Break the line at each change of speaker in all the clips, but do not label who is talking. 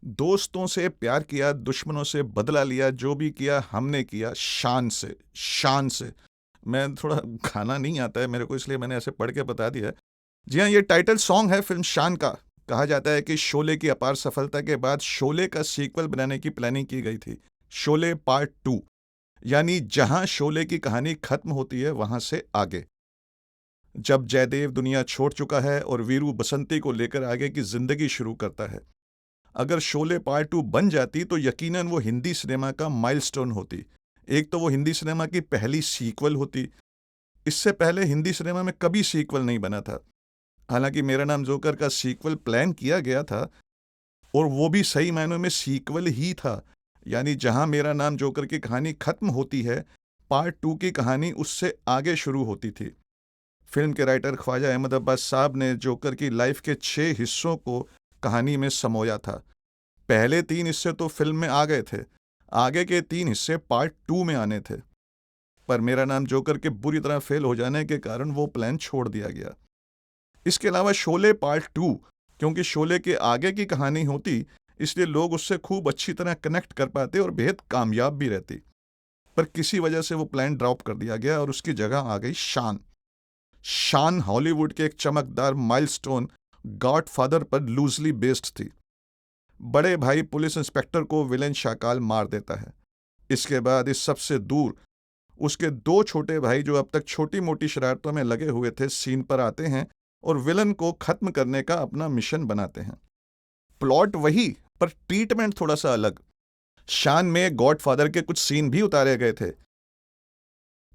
दोस्तों से प्यार किया, दुश्मनों से बदला लिया, जो भी किया हमने किया शान से, शान से। मैं थोड़ा गाना नहीं आता है मेरे को, इसलिए मैंने ऐसे पढ़ के बता दिया है। जी हाँ, ये टाइटल सॉन्ग है फ़िल्म शान का। कहा जाता है कि शोले की अपार सफलता के बाद शोले का सीक्वल बनाने की प्लानिंग की गई थी। शोले पार्ट 2, यानी जहाँ शोले की कहानी खत्म होती है वहाँ से आगे। जब जयदेव दुनिया छोड़ चुका है और वीरू बसंती को लेकर आगे की ज़िंदगी शुरू करता है। अगर शोले पार्ट 2 बन जाती तो यकीनन वो हिंदी सिनेमा का माइलस्टोन होती। एक तो वो हिंदी सिनेमा की पहली सीक्वल होती। इससे पहले हिंदी सिनेमा में कभी सीक्वल नहीं बना था। हालांकि मेरा नाम जोकर का सीक्वल प्लान किया गया था, और वो भी सही मायनों में सीक्वल ही था। यानी जहां मेरा नाम जोकर की कहानी खत्म होती है, पार्ट 2 की कहानी उससे आगे शुरू होती थी। फिल्म के राइटर ख्वाजा अहमद अब्बास साहब ने जोकर की लाइफ के 6 हिस्सों को कहानी में समोया था। पहले 3 हिस्से तो फिल्म में आ गए थे, आगे के 3 हिस्से पार्ट 2 में आने थे। पर मेरा नाम जोकर के बुरी तरह फेल हो जाने के कारण वो प्लान छोड़ दिया गया। इसके अलावा शोले पार्ट 2, क्योंकि शोले के आगे की कहानी होती, इसलिए लोग उससे खूब अच्छी तरह कनेक्ट कर पाते और बेहद कामयाब भी रहती। पर किसी वजह से वो प्लान ड्रॉप कर दिया गया और उसकी जगह आ गई शान। शान हॉलीवुड के एक चमकदार माइलस्टोन गॉडफादर पर लूजली बेस्ड थी। बड़े भाई पुलिस इंस्पेक्टर को विलेन शाकाल मार देता है। इसके बाद इस सब से दूर उसके 2 छोटे भाई, जो अब तक छोटी मोटी शरारतों में लगे हुए थे, सीन पर आते हैं और विलन को खत्म करने का अपना मिशन बनाते हैं। प्लॉट वही, पर ट्रीटमेंट थोड़ा सा अलग। शान में गॉडफादर के कुछ सीन भी उतारे गए थे,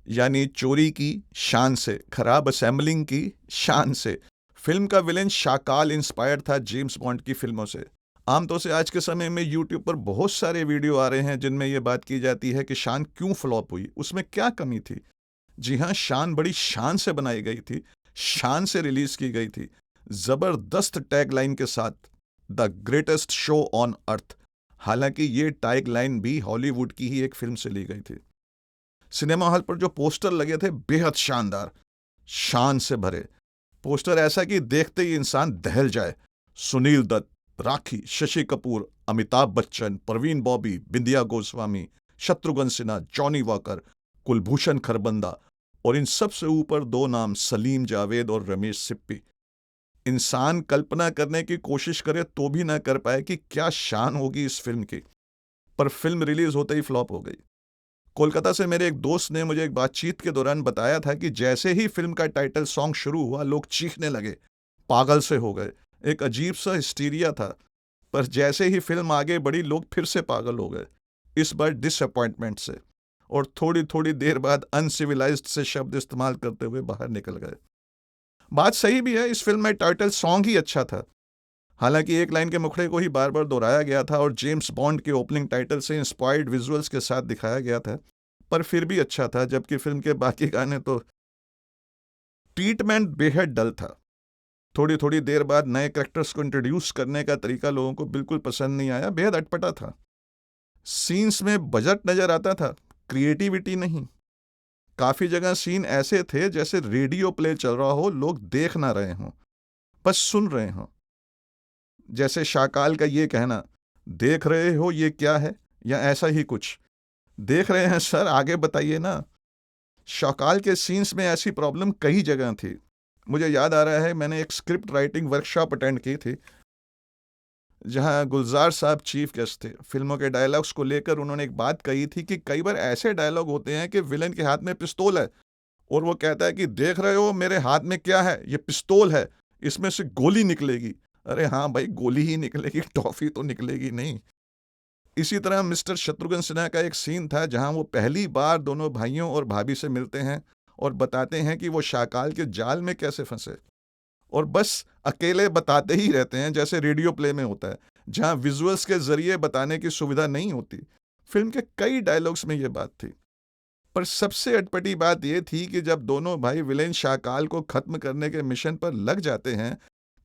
यानी चोरी की शान से, खराब असेंबलिंग की शान से। फिल्म का विलेन शाकाल इंस्पायर्ड था जेम्स बॉन्ड की फिल्मों से। आमतौर से आज के समय में यूट्यूब पर बहुत सारे वीडियो आ रहे हैं जिनमें यह बात की जाती है कि शान क्यों फ्लॉप हुई, उसमें क्या कमी थी। जी हाँ, शान बड़ी शान से बनाई गई थी, शान से रिलीज की गई थी, जबरदस्त टैगलाइन के साथ, the greatest show on earth. हालांकि ये टैगलाइन भी हॉलीवुड की ही एक फिल्म से ली गई थी। सिनेमा हॉल पर जो पोस्टर लगे थे बेहद शानदार, शान से भरे पोस्टर, ऐसा कि देखते ही इंसान दहल जाए। सुनील दत्त, राखी, शशि कपूर, अमिताभ बच्चन, परवीन बॉबी, बिंदिया गोस्वामी, शत्रुघ्न सिन्हा, जॉनी वॉकर, कुलभूषण खरबंदा, और इन सब से ऊपर 2 नाम, सलीम जावेद और रमेश सिप्पी। इंसान कल्पना करने की कोशिश करे तो भी ना कर पाए कि क्या शान होगी इस फिल्म की। पर फिल्म रिलीज होते ही फ्लॉप हो गई। कोलकाता से मेरे एक दोस्त ने मुझे एक बातचीत के दौरान बताया था कि जैसे ही फिल्म का टाइटल सॉन्ग शुरू हुआ, लोग चीखने लगे, पागल से हो गए। एक अजीब सा हिस्टीरिया था। पर जैसे ही फिल्म आगे बढ़ी, लोग फिर से पागल हो गए, इस बार डिसअपॉइंटमेंट से, और थोड़ी थोड़ी देर बाद अनसिविलाइज्ड से शब्द इस्तेमाल करते हुए बाहर निकल गए। बात सही भी है, इस फिल्म में टाइटल सॉन्ग ही अच्छा था। हालांकि एक लाइन के मुखड़े को ही बार बार दोहराया गया था और जेम्स बॉन्ड के ओपनिंग टाइटल से इंस्पायर्ड विजुअल्स के साथ दिखाया गया था, पर फिर भी अच्छा था। जबकि फिल्म के बाकी गाने तो, ट्रीटमेंट बेहद डल था। थोड़ी थोड़ी देर बाद नए कैरेक्टर्स को इंट्रोड्यूस करने का तरीका लोगों को बिल्कुल पसंद नहीं आया, बेहद अटपटा था। सीन्स में बजट नजर आता था, क्रिएटिविटी नहीं। काफी जगह सीन ऐसे थे जैसे रेडियो प्ले चल रहा हो, लोग देख ना रहे हों, बस सुन रहे हों। जैसे शाकाल का ये कहना, देख रहे हो ये क्या है, या ऐसा ही कुछ, देख रहे हैं सर, आगे बताइए ना। शाकाल के सीन्स में ऐसी प्रॉब्लम कई जगह थी। मुझे याद आ रहा है, मैंने एक स्क्रिप्ट राइटिंग वर्कशॉप अटेंड की थी, जहां गुलजार साहब चीफ गेस्ट थे। फिल्मों के डायलॉग्स को लेकर उन्होंने एक बात कही थी कि कई बार ऐसे डायलॉग होते हैं कि विलन के हाथ में पिस्तौल है और वो कहता है कि देख रहे हो मेरे हाथ में क्या है, ये पिस्तौल है, इसमें से गोली निकलेगी। अरे हाँ भाई, गोली ही निकलेगी, टॉफी तो निकलेगी नहीं। इसी तरह मिस्टर शत्रुघ्न सिन्हा का एक सीन था जहां वो पहली बार दोनों भाइयों और भाभी से मिलते हैं और बताते हैं कि वो शाकाल के जाल में कैसे फंसे, और बस अकेले बताते ही रहते हैं, जैसे रेडियो प्ले में होता है, जहां विजुअल्स के जरिए बताने की सुविधा नहीं होती। फिल्म के कई डायलॉग्स में यह बात थी। पर सबसे अटपटी बात यह थी कि जब दोनों भाई विलेन शाकाल को खत्म करने के मिशन पर लग जाते हैं,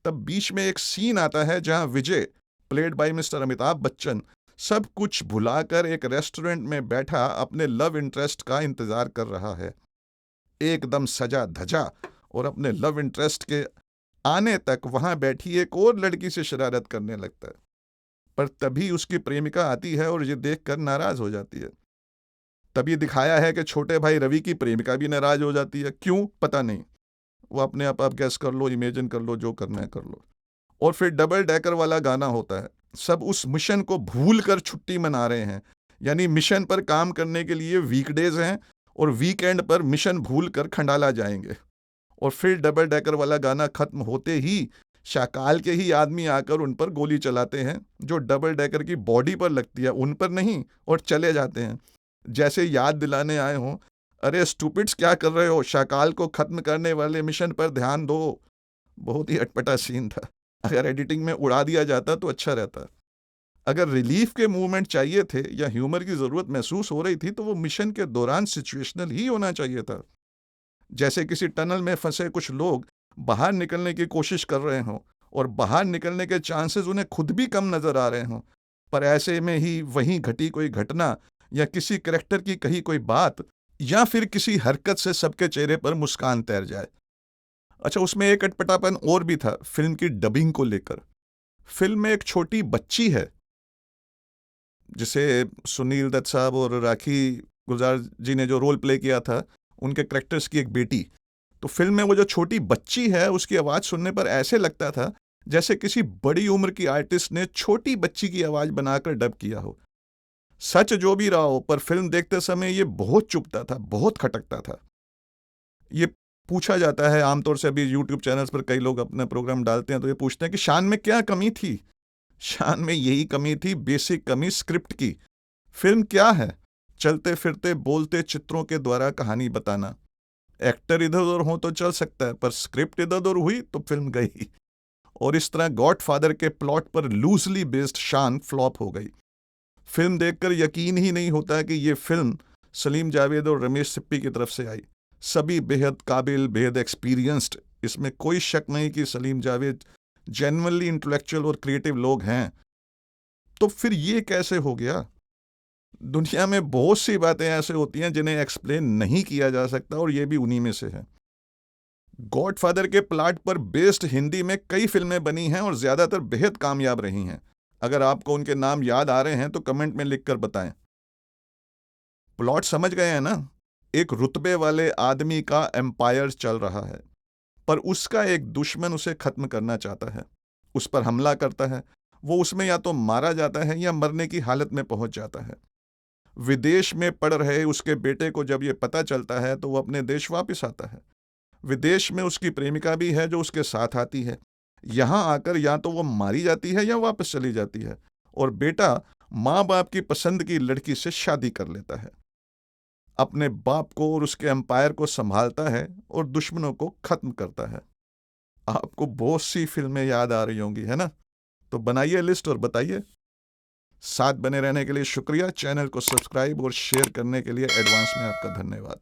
तब बीच में एक सीन आता है जहां Vijay, played by mister Amitabh Bachchan, सब कुछ भुलाकर एक रेस्टोरेंट में बैठा अपने लव इंटरेस्ट का इंतजार कर रहा है। एकदम सजा धजा, और अपने लव इंटरेस्ट के आने तक वहां बैठी एक और लड़की से शरारत करने लगता है। पर तभी उसकी प्रेमिका आती है और ये देखकर नाराज हो जाती है। तभी दिखाया है कि छोटे भाई रवि की प्रेमिका भी नाराज हो जाती है। क्यों? पता नहीं। वो अपने आप गैस कर लो, इमेजिन कर लो, जो करना है कर लो। और फिर डबल डेकर वाला गाना होता है। सब उस मिशन को भूल कर छुट्टी मना रहे हैं, यानी मिशन पर काम करने के लिए वीकडेज हैं और वीकेंड पर मिशन भूल कर खंडाला जाएंगे। और फिर डबल डेकर वाला गाना खत्म होते ही शाकाल के ही आदमी आकर उन पर गोली चलाते हैं, जो डबल डेकर की बॉडी पर लगती है, उन पर नहीं, और चले जाते हैं जैसे याद दिलाने आए हों, अरे स्टूपिड्स क्या कर रहे हो, शाकाल को खत्म करने वाले मिशन पर ध्यान दो। बहुत ही अटपटा सीन था। अगर एडिटिंग में उड़ा दिया जाता तो अच्छा रहता। अगर रिलीफ के मूवमेंट चाहिए थे या ह्यूमर की जरूरत महसूस हो रही थी तो वो मिशन के दौरान सिचुएशनल ही होना चाहिए था। जैसे किसी टनल में फंसे कुछ लोग बाहर निकलने की कोशिश कर रहे हों और बाहर निकलने के चांसेस उन्हें खुद भी कम नजर आ रहे हों, पर ऐसे में ही वहीं घटी कोई घटना या किसी करेक्टर की कही कोई बात या फिर किसी हरकत से सबके चेहरे पर मुस्कान तैर जाए। अच्छा, उसमें एक अटपटापन और भी था फिल्म की डबिंग को लेकर। फिल्म में एक छोटी बच्ची है जिसे सुनील दत्त साहब और राखी गुलजार जी ने जो रोल प्ले किया था, उनके करेक्टर्स की एक बेटी। तो फिल्म में वो जो छोटी बच्ची है उसकी आवाज़ सुनने पर ऐसे लगता था जैसे किसी बड़ी उम्र की आर्टिस्ट ने छोटी बच्ची की आवाज़ बनाकर डब किया हो। सच जो भी रहा हो, पर फिल्म देखते समय ये बहुत चुभता था, बहुत खटकता था। ये पूछा जाता है आमतौर से, अभी यूट्यूब चैनल्स पर कई लोग अपने प्रोग्राम डालते हैं तो ये पूछते हैं कि शान में क्या कमी थी। शान में यही कमी थी, बेसिक कमी स्क्रिप्ट की। फिल्म क्या है? चलते फिरते बोलते चित्रों के द्वारा कहानी बताना। एक्टर इधर उधर हो तो चल सकता है, पर स्क्रिप्ट इधर उधर हुई तो फिल्म गई। और इस तरह गॉडफादर के प्लॉट पर लूजली बेस्ड शान फ्लॉप हो गई। फिल्म देखकर यकीन ही नहीं होता कि ये फिल्म सलीम जावेद और रमेश सिप्पी की तरफ से आई। सभी बेहद काबिल, बेहद एक्सपीरियंस्ड, इसमें कोई शक नहीं कि सलीम जावेद जेन्युइनली इंटेलेक्चुअल और क्रिएटिव लोग हैं। तो फिर ये कैसे हो गया? दुनिया में बहुत सी बातें ऐसे होती हैं जिन्हें एक्सप्लेन नहीं किया जा सकता, और ये भी उन्हीं में से है। गॉडफादर के प्लॉट पर बेस्ड हिंदी में कई फिल्में बनी हैं और ज्यादातर बेहद कामयाब रही हैं। अगर आपको उनके नाम याद आ रहे हैं तो कमेंट में लिखकर बताएं। प्लॉट समझ गए हैं ना? एक रुतबे वाले आदमी का एम्पायर चल रहा है, पर उसका एक दुश्मन उसे खत्म करना चाहता है, उस पर हमला करता है। वो उसमें या तो मारा जाता है या मरने की हालत में पहुंच जाता है। विदेश में पढ़ रहे उसके बेटे को जब ये पता चलता है तो वो अपने देश वापस आता है। विदेश में उसकी प्रेमिका भी है जो उसके साथ आती है। यहां आकर या तो वो मारी जाती है या वापस चली जाती है, और बेटा माँ बाप की पसंद की लड़की से शादी कर लेता है, अपने बाप को और उसके एम्पायर को संभालता है और दुश्मनों को खत्म करता है। आपको बहुत सी फिल्में याद आ रही होंगी, है ना? तो बनाइए लिस्ट और बताइए। साथ बने रहने के लिए शुक्रिया। चैनल को सब्सक्राइब और शेयर करने के लिए एडवांस में आपका धन्यवाद।